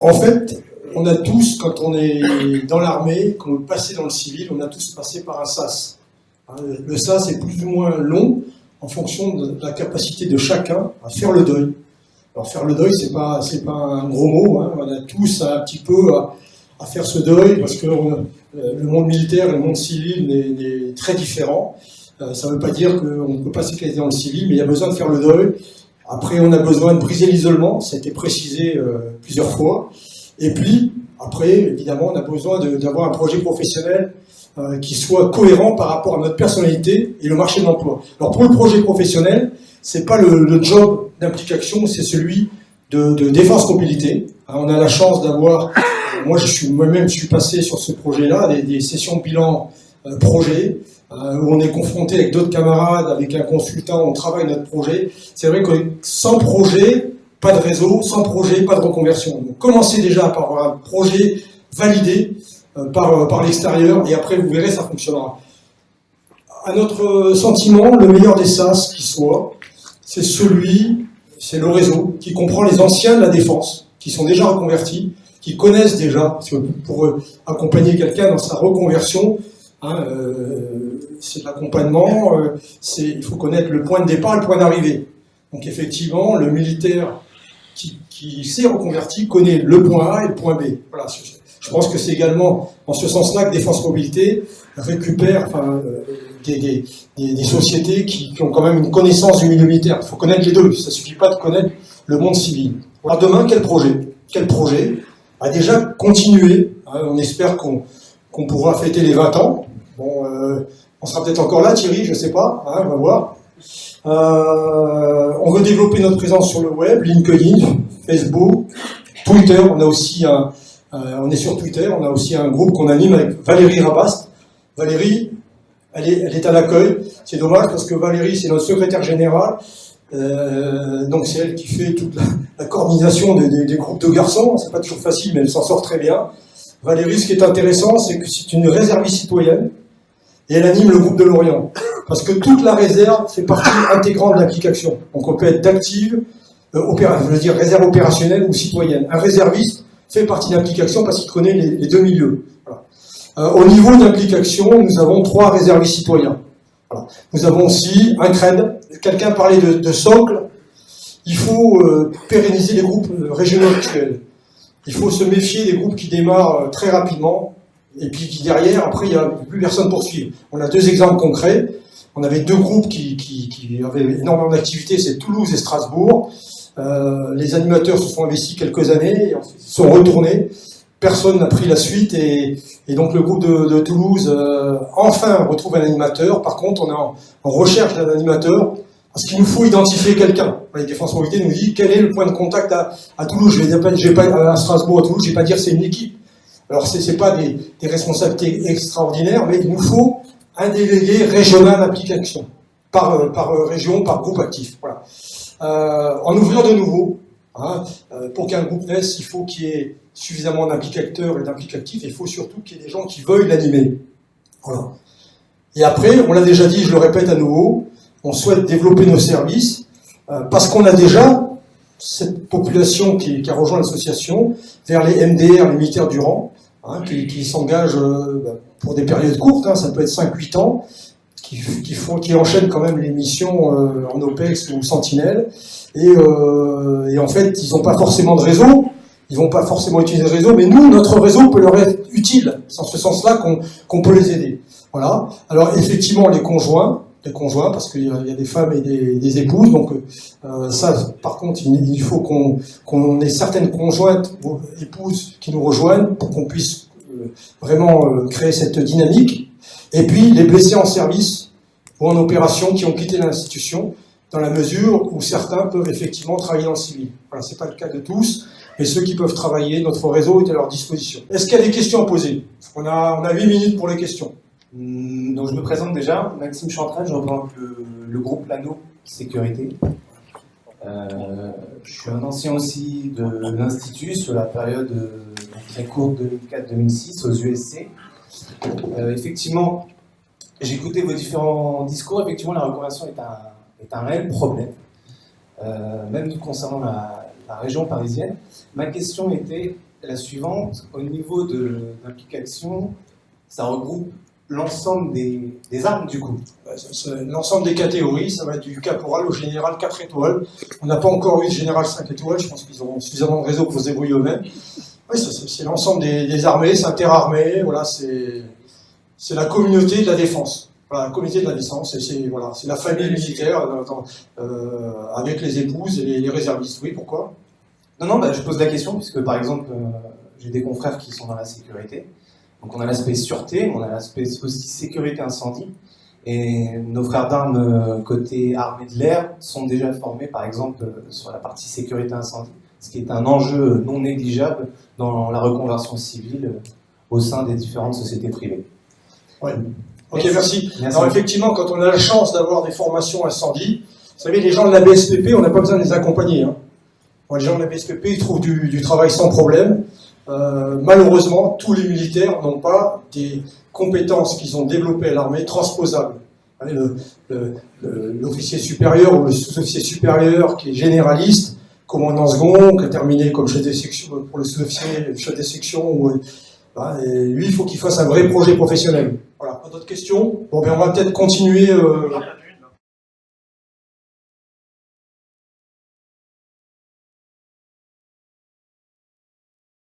En fait, on a tous, quand on est dans l'armée, quand on est passé dans le civil, on a tous passé par un SAS. Le SAS est plus ou moins long en fonction de la capacité de chacun à faire le deuil. Alors faire le deuil, c'est pas un gros mot, hein. On a tous un petit peu à faire ce deuil parce que le monde militaire et le monde civil est très différent. Ça ne veut pas dire qu'on ne peut pas s'éclater dans le civil, mais il y a besoin de faire le deuil. Après, on a besoin de briser l'isolement, ça a été précisé plusieurs fois. Et puis, après, évidemment, on a besoin d'avoir un projet professionnel qui soit cohérent par rapport à notre personnalité et le marché de l'emploi. Alors pour le projet professionnel, c'est pas le job d'implication, c'est celui de défense mobilité. On a la chance d'avoir, moi-même je suis passé sur ce projet-là, des sessions de bilan projet, où on est confronté avec d'autres camarades, avec un consultant, on travaille notre projet. C'est vrai que sans projet, pas de réseau, sans projet, pas de reconversion. Donc commencez déjà par avoir un projet validé par l'extérieur, et après vous verrez, ça fonctionnera. À notre sentiment, le meilleur des SAS qui soit, c'est le réseau, qui comprend les anciens de la défense, qui sont déjà reconvertis, qui connaissent déjà, parce que pour accompagner quelqu'un dans sa reconversion, c'est de l'accompagnement, il faut connaître le point de départ et le point d'arrivée. Donc effectivement, le militaire qui s'est reconverti connaît le point A et le point B. Voilà. Je pense que c'est également en ce sens-là que Défense Mobilité récupère des sociétés qui ont quand même une connaissance du milieu militaire. Il faut connaître les deux, ça ne suffit pas de connaître le monde civil. Alors demain, quel projet? Déjà, continuer. On espère qu'on pourra fêter les 20 ans. Bon, on sera peut-être encore là, Thierry, je ne sais pas, on va voir. On veut développer notre présence sur le web, LinkedIn, Facebook, Twitter. On a aussi on est sur Twitter, on a aussi un groupe qu'on anime avec Valérie Rabast. Valérie, elle est à l'accueil. C'est dommage parce que Valérie, c'est notre secrétaire générale. Donc c'est elle qui fait toute la coordination des groupes de garçons. C'est pas toujours facile, mais elle s'en sort très bien. Valérie, ce qui est intéressant, c'est que c'est une réserviste citoyenne et elle anime le groupe de Lorient. Parce que toute la réserve fait partie intégrante de l'application. Donc on peut être d'active, réserve opérationnelle ou citoyenne. Un réserviste fait partie de l'application parce qu'il connaît les deux milieux. Voilà. Au niveau d'application, nous avons 3 réservistes citoyens. Voilà. Nous avons aussi un CRED. Quelqu'un parlait de socle. Il faut pérenniser les groupes régionaux actuels. Il faut se méfier des groupes qui démarrent très rapidement et puis qui derrière, après, il n'y a plus personne pour suivre. On a 2 exemples concrets. On avait 2 groupes qui avaient énormément d'activités, c'est Toulouse et Strasbourg. Les animateurs se sont investis quelques années, et sont retournés. Personne n'a pris la suite et donc le groupe de Toulouse enfin retrouve un animateur. Par contre, on est en recherche d'un animateur parce qu'il nous faut identifier quelqu'un. Les Défense Mobilité nous dit quel est le point de contact à Toulouse. Je vais pas à Strasbourg, à Toulouse, je vais pas dire c'est une équipe. Alors c'est pas des responsabilités extraordinaires, mais il nous faut un délégué régional d'application par région, par groupe actif. Voilà. En ouvrant de nouveau, pour qu'un groupe naisse, il faut qu'il y ait suffisamment d'implicateurs et d'implicatifs, et il faut surtout qu'il y ait des gens qui veuillent l'animer. Voilà. Et après, on l'a déjà dit, je le répète à nouveau, on souhaite développer nos services, parce qu'on a déjà cette population qui a rejoint l'association vers les MDR, les militaires du rang, qui s'engagent pour des périodes courtes, ça peut être 5-8 ans, qui enchaînent quand même les missions en OPEX ou Sentinelle, et en fait, ils n'ont pas forcément de réseau, ils vont pas forcément utiliser le réseau, mais nous, notre réseau peut leur être utile. C'est en ce sens-là qu'on peut les aider. Voilà. Alors, effectivement, les conjoints, parce qu'il y a des femmes et des épouses, donc ça, par contre, il faut qu'on ait certaines conjointes ou épouses qui nous rejoignent pour qu'on puisse vraiment créer cette dynamique. Et puis, les blessés en service ou en opération qui ont quitté l'institution, dans la mesure où certains peuvent effectivement travailler dans le civil. Voilà, c'est pas le cas de tous, mais ceux qui peuvent travailler, notre réseau est à leur disposition. Est-ce qu'il y a des questions à poser? On a 8 minutes pour les questions. Donc je me présente déjà, Maxime Chantraine, je représente le groupe Lano Sécurité. Je suis un ancien aussi de l'Institut sur la période très courte 2004-2006 aux USC. Effectivement, j'ai écouté vos différents discours, effectivement la reconversion est un réel problème, même concernant la région parisienne. Ma question était, est la suivante. Au niveau de l'implication, ça regroupe l'ensemble des armes du coup. L'ensemble des catégories, ça va du caporal au général 4 étoiles. On n'a pas encore eu de général 5 étoiles, je pense qu'ils auront suffisamment de réseau pour se débrouiller eux-mêmes. Oui, c'est l'ensemble des armées, c'est interarmées, voilà, c'est la communauté de la défense. Voilà, la communauté de la défense, c'est la famille militaire avec les épouses et les réservistes. Oui, pourquoi? Non, bah, je pose la question puisque par exemple, j'ai des confrères qui sont dans la sécurité. Donc on a l'aspect sûreté, on a l'aspect aussi sécurité incendie. Et nos frères d'armes côté armée de l'air sont déjà formés par exemple sur la partie sécurité incendie, ce qui est un enjeu non négligeable dans la reconversion civile au sein des différentes sociétés privées. Ouais. Ok, merci. Alors effectivement, quand on a la chance d'avoir des formations incendie, vous savez, les gens de la BSPP, on n'a pas besoin de les accompagner. Hein. Bon, les gens de la BSPP, ils trouvent du travail sans problème. Malheureusement, tous les militaires n'ont pas des compétences qu'ils ont développées à l'armée transposables. L'officier supérieur ou le sous-officier supérieur qui est généraliste, commandant second, qui a terminé comme chef de section, pour le sous-officier, chef de section, lui, il faut qu'il fasse un vrai projet professionnel. Voilà, pas d'autres questions? Bon, ben, on va peut-être continuer.